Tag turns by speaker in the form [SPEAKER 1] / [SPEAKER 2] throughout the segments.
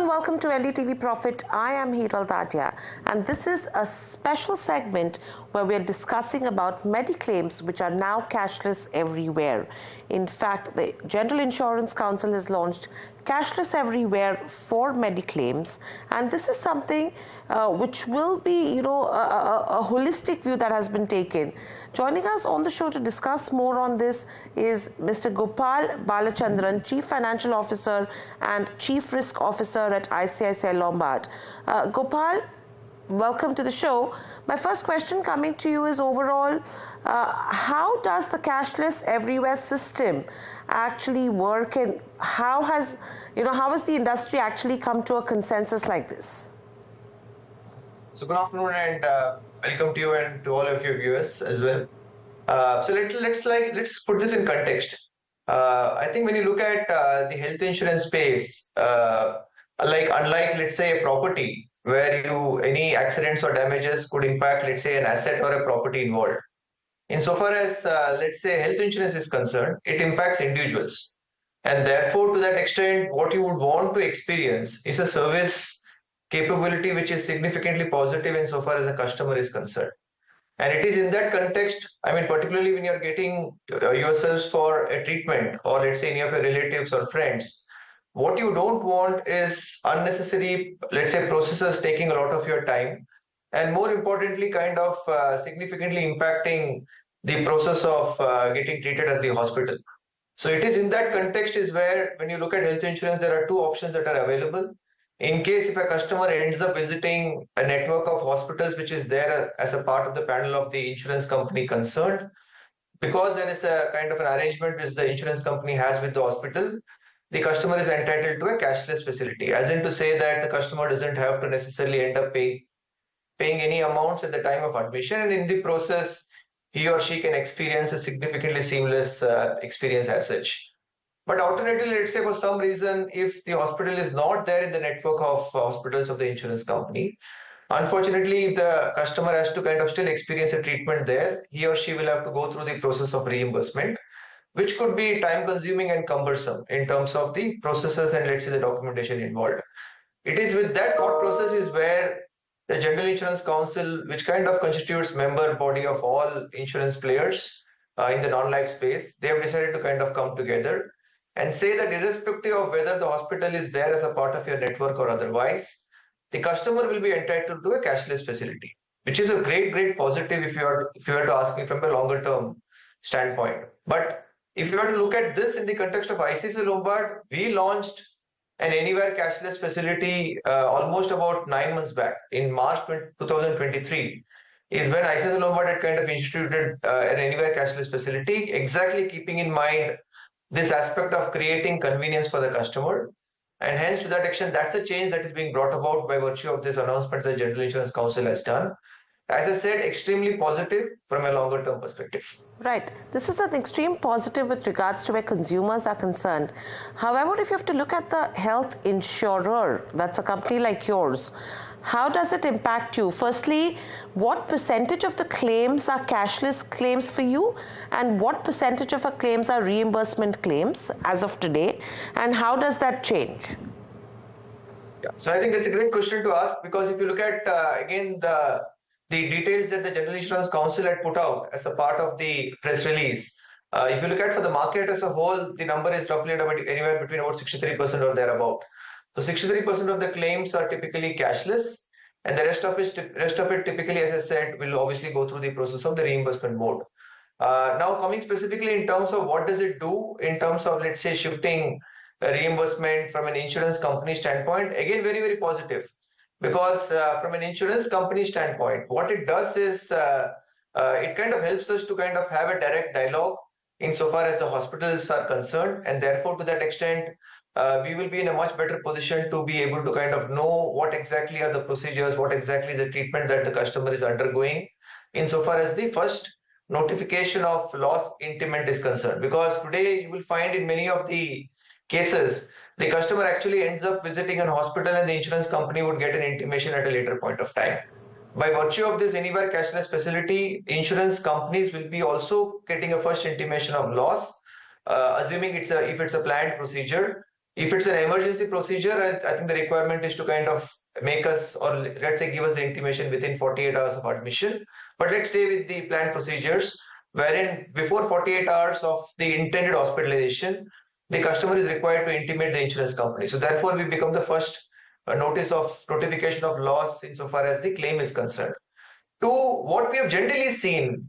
[SPEAKER 1] welcome to NDTV Profit. I am Hiral Dadia, and this is a special segment where we are discussing about mediclaims which are now cashless everywhere. In fact, the General Insurance Council has launched Cashless Everywhere for mediclaims, and this is something which will be, a holistic view that has been taken. Joining us on the show to discuss more on this is Mr. Gopal Balachandran, Chief Financial Officer and Chief Risk Officer at ICICI Lombard. Gopal, welcome to the show. My first question coming to you is overall, how does the cashless everywhere system actually work, and how has the industry actually come to a consensus like this?
[SPEAKER 2] So good afternoon and welcome to you and to all of your viewers as well. So let's put this in context. I think when you look at the health insurance space, unlike let's say a property where any accidents or damages could impact let's say an asset or a property involved. Insofar as let's say health insurance is concerned, it impacts individuals, and therefore to that extent, what you would want to experience is a service capability which is significantly positive insofar as a customer is concerned. And it is in that context, I mean, particularly when you're getting yourselves for a treatment or let's say any of your relatives or friends, what you don't want is unnecessary, let's say, processes taking a lot of your time, and more importantly, kind of significantly impacting the process of getting treated at the hospital. So it is in that context is where when you look at health insurance, there are two options that are available. In case if a customer ends up visiting a network of hospitals which is there as a part of the panel of the insurance company concerned, because there is a kind of an arrangement which the insurance company has with the hospital, the customer is entitled to a cashless facility, as in to say that the customer doesn't have to necessarily end up paying any amounts at the time of admission, and in the process, he or she can experience a significantly seamless experience as such. But alternatively, let's say for some reason, if the hospital is not there in the network of hospitals of the insurance company, unfortunately, if the customer has to kind of still experience a treatment there, he or she will have to go through the process of reimbursement, which could be time consuming and cumbersome in terms of the processes and let's say the documentation involved. It is with that thought process is where the General Insurance Council, which kind of constitutes member body of all insurance players in the non-life space, they have decided to kind of come together and say that irrespective of whether the hospital is there as a part of your network or otherwise, the customer will be entitled to a cashless facility, which is a great positive if you were to ask me from a longer term standpoint. But if you were to look at this in the context of ICICI Lombard, we launched an anywhere cashless facility almost about 9 months back. In March 2023 is when ICICI Lombard had kind of instituted an anywhere cashless facility, exactly keeping in mind this aspect of creating convenience for the customer. And hence, to that extent, that's a change that is being brought about by virtue of this announcement the General Insurance Council has done. As I said, extremely positive from a longer term perspective.
[SPEAKER 1] Right. This is an extreme positive with regards to where consumers are concerned. However, if you have to look at the health insurer, that's a company like yours, how does it impact you? Firstly, what percentage of the claims are cashless claims for you, and what percentage of our claims are reimbursement claims as of today, and how does that change?
[SPEAKER 2] Yeah, so I think that's a great question to ask, because if you look at again the details that the General Insurance Council had put out as a part of the press release, if you look at for the market as a whole, the number is roughly anywhere between about 63% or thereabout. So 63% of the claims are typically cashless, and the rest of it typically, as I said, will obviously go through the process of the reimbursement mode. Now, coming specifically in terms of what does it do in terms of, let's say, shifting reimbursement from an insurance company standpoint, again, very positive. Because from an insurance company standpoint, what it does is it kind of helps us to kind of have a direct dialogue insofar as the hospitals are concerned, and therefore to that extent, we will be in a much better position to be able to kind of know what exactly are the procedures, what exactly is the treatment that the customer is undergoing insofar as the first notification of loss intimate is concerned. Because today you will find in many of the cases, the customer actually ends up visiting an hospital and the insurance company would get an intimation at a later point of time. By virtue of this anywhere cashless facility, insurance companies will be also getting a first intimation of loss, assuming if it's a planned procedure. If it's an emergency procedure, I think the requirement is to kind of make us, or let's say give us the intimation within 48 hours of admission. But let's stay with the planned procedures, wherein before 48 hours of the intended hospitalization, the customer is required to intimate the insurance company. So therefore, we become the first notification of loss insofar as the claim is concerned. To what we have generally seen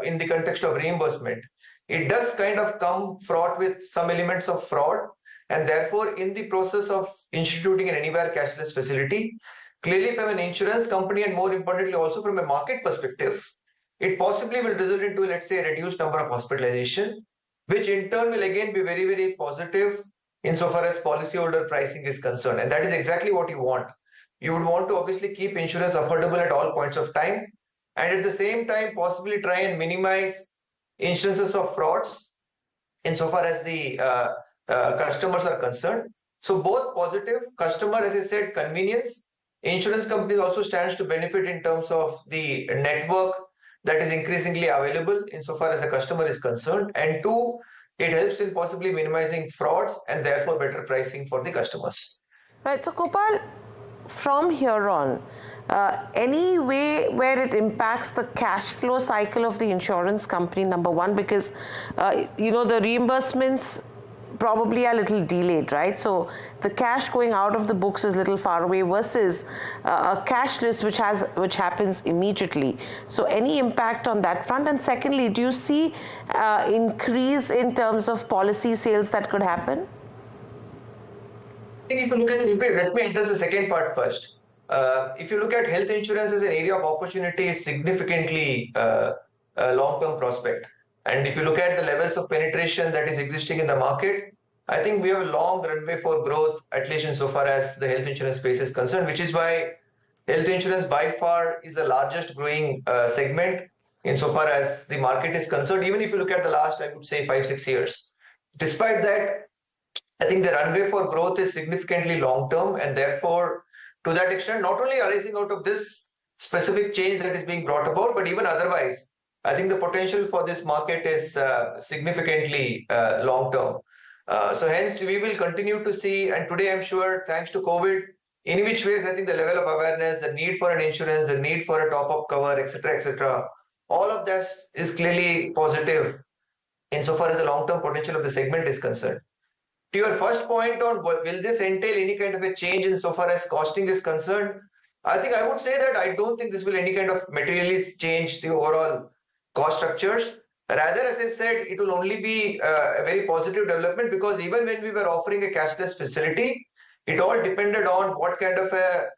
[SPEAKER 2] in the context of reimbursement, it does kind of come fraught with some elements of fraud, and therefore in the process of instituting an anywhere cashless facility, clearly from an insurance company and more importantly also from a market perspective, it possibly will result into, let's say, a reduced number of hospitalization, which in turn will again be very, very positive insofar as policyholder pricing is concerned. And that is exactly what you want. You would want to obviously keep insurance affordable at all points of time, and at the same time possibly try and minimize instances of frauds insofar as the customers are concerned. So both positive, customer, as I said, convenience, insurance companies also stands to benefit in terms of the network that is increasingly available insofar as the customer is concerned, and two, it helps in possibly minimizing frauds and therefore better pricing for the customers.
[SPEAKER 1] Right. So Gopal, from here on, any way where it impacts the cash flow cycle of the insurance company, number one, because the reimbursements probably are a little delayed, right? So the cash going out of the books is a little far away versus a cashless which happens immediately. So any impact on that front? And secondly, do you see increase in terms of policy sales that could happen?
[SPEAKER 2] If you look at let me address the second part first. If you look at health insurance as an area of opportunity, is significantly a long-term prospect. And if you look at the levels of penetration that is existing in the market, I think we have a long runway for growth, at least insofar as the health insurance space is concerned, which is why health insurance by far is the largest growing segment insofar as the market is concerned, even if you look at the last, I would say, 5-6 years. Despite that, I think the runway for growth is significantly long-term, and therefore, to that extent, not only arising out of this specific change that is being brought about, but even otherwise, I think the potential for this market is significantly long-term. So hence, we will continue to see, and today I'm sure, thanks to COVID, in which ways I think the level of awareness, the need for an insurance, the need for a top-up cover, etc., all of that is clearly positive insofar as the long-term potential of the segment is concerned. To your first point on will this entail any kind of a change insofar as costing is concerned, I think I would say that I don't think this will any kind of materially change the overall cost structures. Rather, as I said, it will only be a very positive development, because even when we were offering a cashless facility, it all depended on what kind of a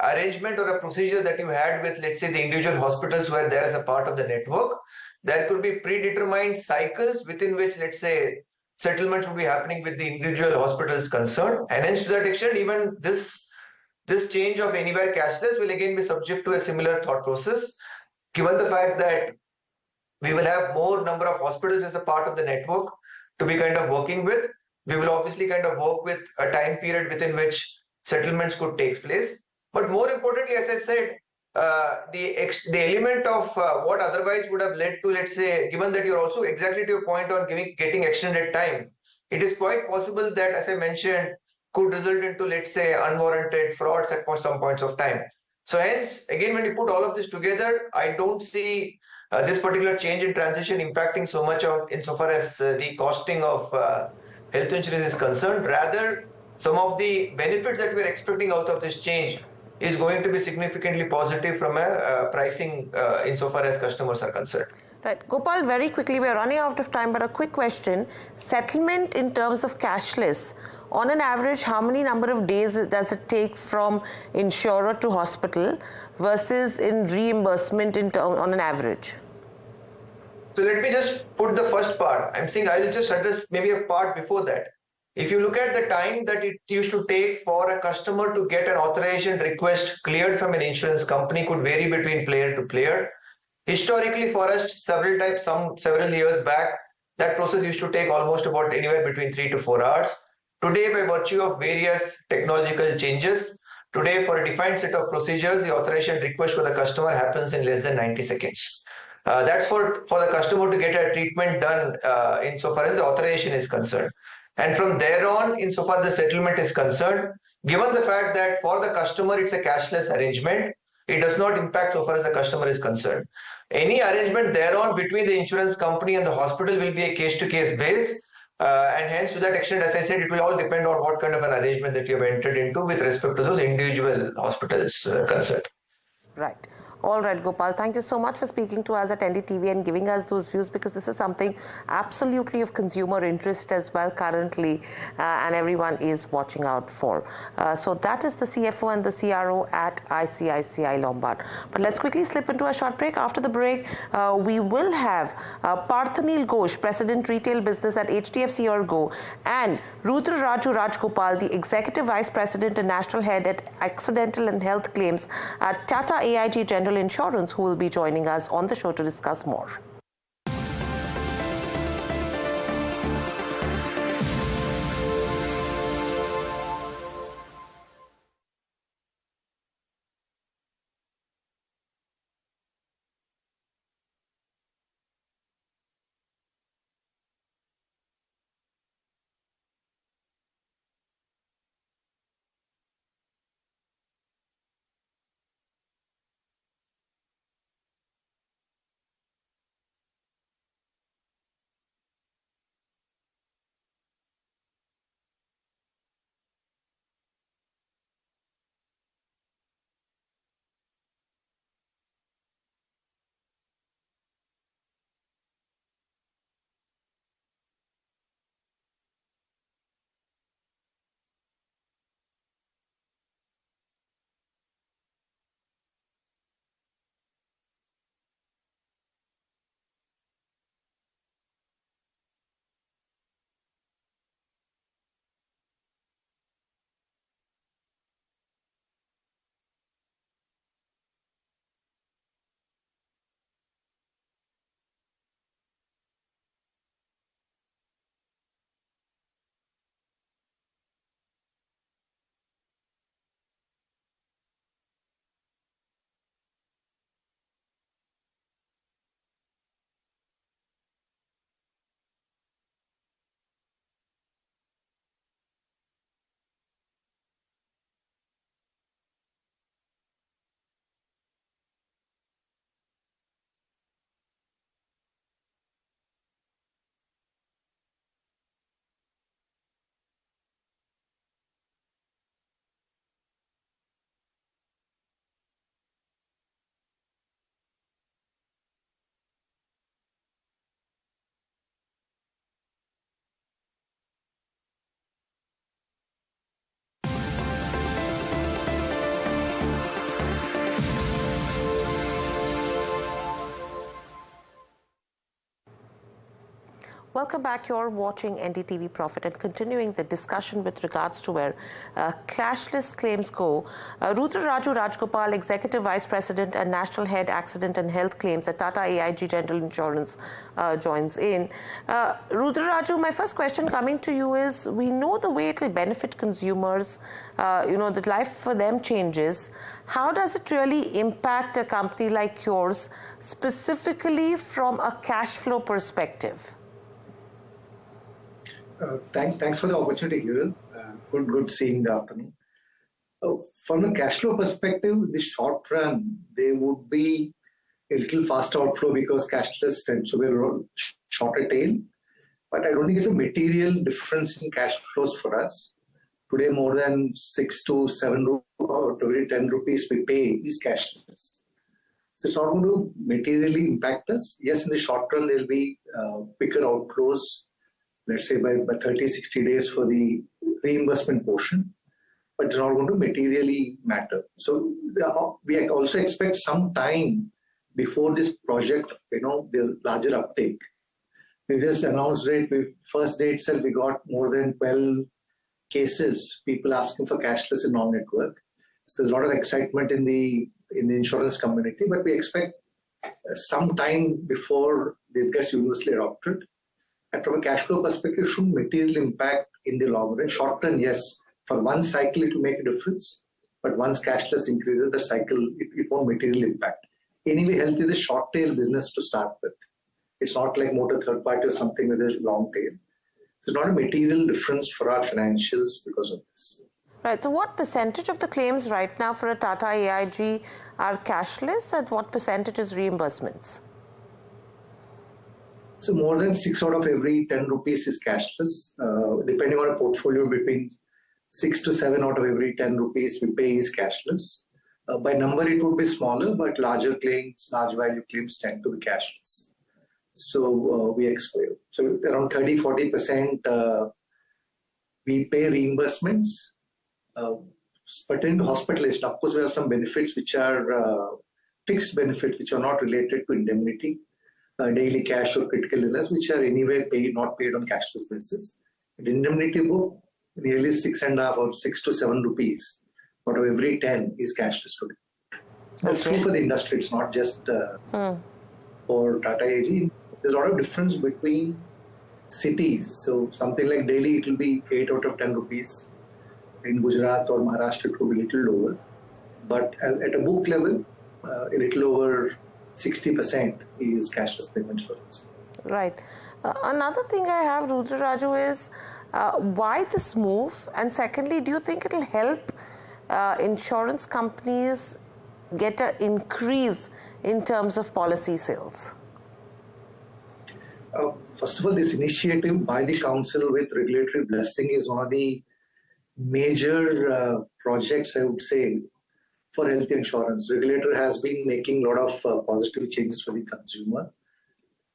[SPEAKER 2] arrangement or a procedure that you had with, let's say, the individual hospitals where there is a part of the network. There could be predetermined cycles within which, let's say, settlements would be happening with the individual hospitals concerned. And hence, to that extent, even this change of anywhere cashless will again be subject to a similar thought process, given the fact that we will have more number of hospitals as a part of the network to be kind of working with. We will obviously kind of work with a time period within which settlements could take place. But more importantly, as I said, the element of what otherwise would have led to, let's say, given that you're also exactly to your point on getting extended time, it is quite possible that, as I mentioned, could result into, let's say, unwarranted frauds at some points of time. So hence, again, when you put all of this together, I don't see this particular change in transition impacting so much of insofar as the costing of health insurance is concerned. Rather, some of the benefits that we're expecting out of this change is going to be significantly positive from a pricing insofar as customers are concerned.
[SPEAKER 1] Right. Gopal, very quickly, we're running out of time, but a quick question. Settlement in terms of cashless, on an average, how many number of days does it take from insurer to hospital versus in reimbursement on an average?
[SPEAKER 2] So let me just put the first part. I'm saying I will just address maybe a part before that. If you look at the time that it used to take for a customer to get an authorization request cleared from an insurance company could vary between player to player. Historically, for us, several years back, that process used to take almost about anywhere between 3 to 4 hours. Today, by virtue of various technological changes, today for a defined set of procedures, the authorization request for the customer happens in less than 90 seconds. That's for the customer to get a treatment done insofar as the authorization is concerned. And from there on, insofar the settlement is concerned, given the fact that for the customer it's a cashless arrangement, it does not impact so far as the customer is concerned. Any arrangement thereon between the insurance company and the hospital will be a case-to-case base. And hence, to that extent, as I said, it will all depend on what kind of an arrangement that you have entered into with respect to those individual hospitals concerned.
[SPEAKER 1] Right. All right, Gopal. Thank you so much for speaking to us at NDTV and giving us those views, because this is something absolutely of consumer interest as well currently, and everyone is watching out for. So that is the CFO and the CRO at ICICI Lombard. But let's quickly slip into a short break. After the break, we will have Parthanil Ghosh, President Retail Business at HDFC Ergo, and Rudraraju Rajgopal, the Executive Vice President and National Head at Accidental and Health Claims at Tata AIG General Insurance, who will be joining us on the show to discuss more. Welcome back. You're watching NDTV Profit and continuing the discussion with regards to where cashless claims go. Rudraraju Rajgopal, Executive Vice President and National Head Accident and Health Claims at Tata AIG General Insurance, joins in. Rudraraju, my first question coming to you is, we know the way it will benefit consumers, the life for them changes. How does it really impact a company like yours, specifically from a cash flow perspective?
[SPEAKER 3] Thanks for the opportunity, Hiral. Good seeing the afternoon. From a cash flow perspective, in the short run, there would be a little faster outflow because cashless tends to be a shorter tail. But I don't think it's a material difference in cash flows for us. Today, more than 6 to 7 or every 10 rupees we pay is cashless. So it's not going to materially impact us. Yes, in the short run, there'll be bigger outflows, let's say by 30, 60 days for the reimbursement portion, but it's not going to materially matter. So we also expect some time before this project, there's larger uptake. We just announced it, first day itself, we got more than 12 cases, people asking for cashless in non-network. So there's a lot of excitement in the insurance community, but we expect some time before it gets universally adopted. And from a cash flow perspective, it shouldn't materially impact in the long run. Short run, yes, for one cycle it will make a difference, but once cashless increases, the cycle, it won't materially impact. Anyway, health is a short tail business to start with. It's not like motor third party or something with a long tail. So not a material difference for our financials because of this.
[SPEAKER 1] Right. So what percentage of the claims right now for a Tata AIG are cashless and what percentage is reimbursements?
[SPEAKER 3] So more than 6 out of every 10 rupees is cashless. Depending on a portfolio, between 6 to 7 out of every 10 rupees we pay is cashless. By number, it would be smaller, but larger claims, large value claims tend to be cashless. So we expect so around 30-40% we pay reimbursements. Pertaining to hospitalization, of course, we have some benefits which are fixed benefits which are not related to indemnity, daily cash or critical illness, which are anyway paid, not paid on cashless basis. In indemnity book, nearly 6.5 or 6 to 7 rupees out of every 10 is cashless today. That's true for the industry. It's not just for Tata AG. There's a lot of difference between cities. So something like Delhi, it will be 8 out of 10 rupees. In Gujarat or Maharashtra, it will be a little lower. But at a book level, a little over 60% is cashless payments for us.
[SPEAKER 1] Right. Another thing I have, Rudraraju, is why this move? And secondly, do you think it will help insurance companies get an increase in terms of policy sales?
[SPEAKER 3] First of all, this initiative by the council with regulatory blessing is one of the major projects, I would say, for health insurance. Regulator has been making a lot of positive changes for the consumer.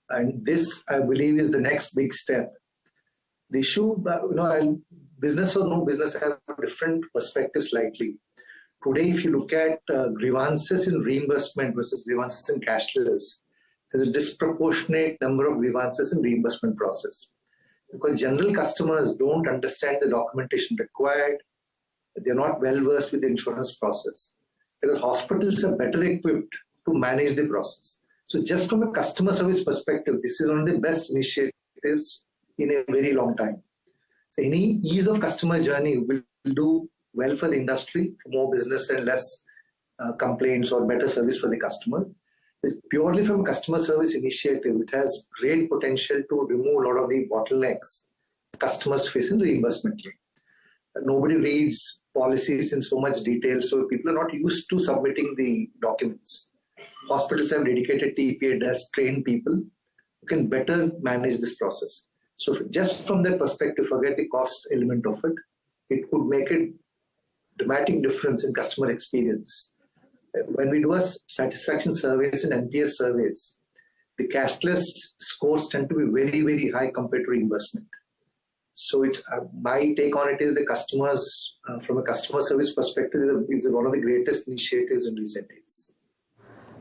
[SPEAKER 3] And this, I believe, is the next big step. The issue, business or no business have different perspectives slightly. Today, if you look at grievances in reimbursement versus grievances in cashless, there's a disproportionate number of grievances in reimbursement process. Because general customers don't understand the documentation required, they're not well versed with the insurance process. Because hospitals are better equipped to manage the process. So just from a customer service perspective, this is one of the best initiatives in a very long time. So any ease of customer journey will do well for the industry, for more business and less complaints or better service for the customer. Purely from a customer service initiative, it has great potential to remove a lot of the bottlenecks customers face in reimbursement. Nobody reads policies in so much detail, so people are not used to submitting the documents. Hospitals have dedicated TPA desks, trained people who can better manage this process. So just from that perspective, forget the cost element of it. It could make a dramatic difference in customer experience. When we do a satisfaction surveys and NPS surveys, the cashless scores tend to be very, very high compared to reimbursement. So it's my take on it is the customers, from a customer service perspective, is one of the greatest initiatives in recent days.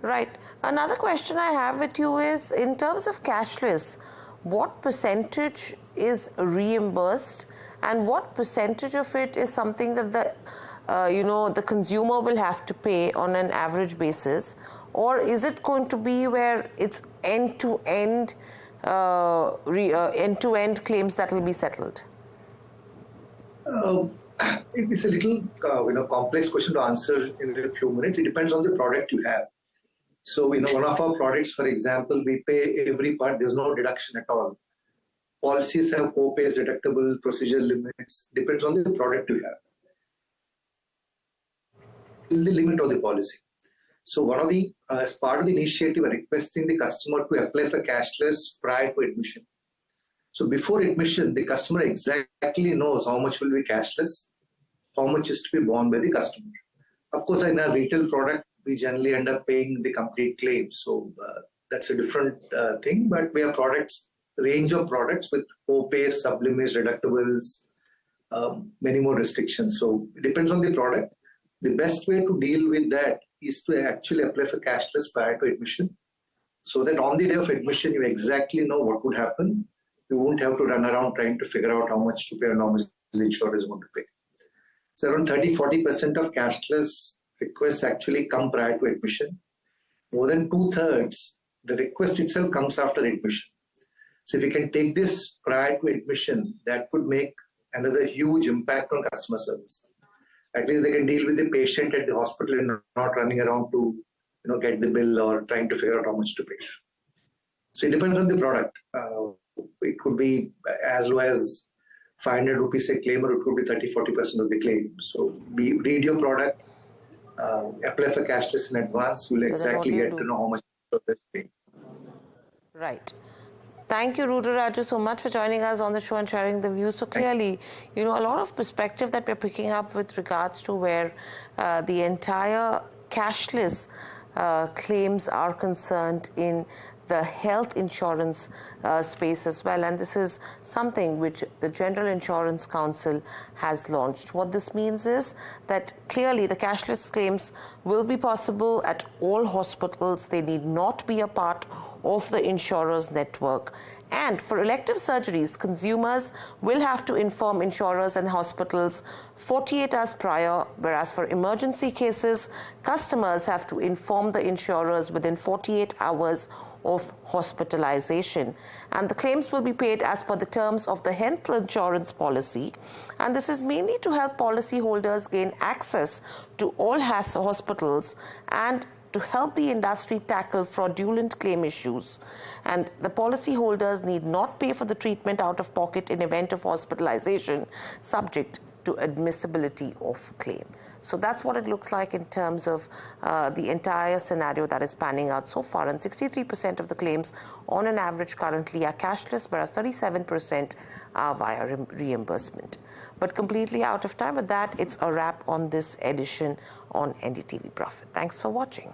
[SPEAKER 1] Right. Another question I have with you is, in terms of cashless, what percentage is reimbursed and what percentage of it is something that the consumer will have to pay on an average basis, or is it going to be where it's end-to-end claims that will be settled?
[SPEAKER 3] It's a little complex question to answer in a few minutes. It depends on the product you have. So one of our products, for example, we pay every part. There's no deduction at all. Policies have co-pays, deductible, procedure limits. Depends on the product you have. The limit of the policy. So one of the, as part of the initiative, we're requesting the customer to apply for cashless prior to admission. So before admission, the customer exactly knows how much will be cashless, how much is to be borne by the customer. Of course, in a retail product, we generally end up paying the complete claim. So that's a different thing, but we have range of products with co-pays, sublimits, deductibles, many more restrictions. So it depends on the product. The best way to deal with that is to actually apply for cashless prior to admission, so that on the day of admission, you exactly know what would happen. You won't have to run around trying to figure out how much to pay and how much the insurer is going to pay. So around 30-40% of cashless requests actually come prior to admission. More than 2/3, the request itself comes after admission. So if we can take this prior to admission, that could make another huge impact on customer service. At least they can deal with the patient at the hospital and not running around to get the bill or trying to figure out how much to pay. So it depends on the product. it could be as low as 500 rupees a claim, or it could be 30-40% of the claim. So read your product, apply for cashless in advance. You'll exactly get to know how much you're paying.
[SPEAKER 1] Right. Thank you, Rudraraju, so much for joining us on the show and sharing the views. So clearly, a lot of perspective that we're picking up with regards to where the entire cashless claims are concerned in the health insurance space as well. And this is something which the General Insurance Council has launched. What this means is that clearly the cashless claims will be possible at all hospitals. They need not be a part of the insurer's network. And for elective surgeries, consumers will have to inform insurers and hospitals 48 hours prior, whereas for emergency cases, customers have to inform the insurers within 48 hours of hospitalization. And the claims will be paid as per the terms of the health insurance policy. And this is mainly to help policyholders gain access to all hospitals and to help the industry tackle fraudulent claim issues. And the policyholders need not pay for the treatment out of pocket in event of hospitalization, subject to admissibility of claim. So that's what it looks like in terms of the entire scenario that is panning out so far. And 63% of the claims on an average currently are cashless, whereas 37% are via reimbursement. But completely out of time. With that, it's a wrap on this edition on NDTV Profit. Thanks for watching.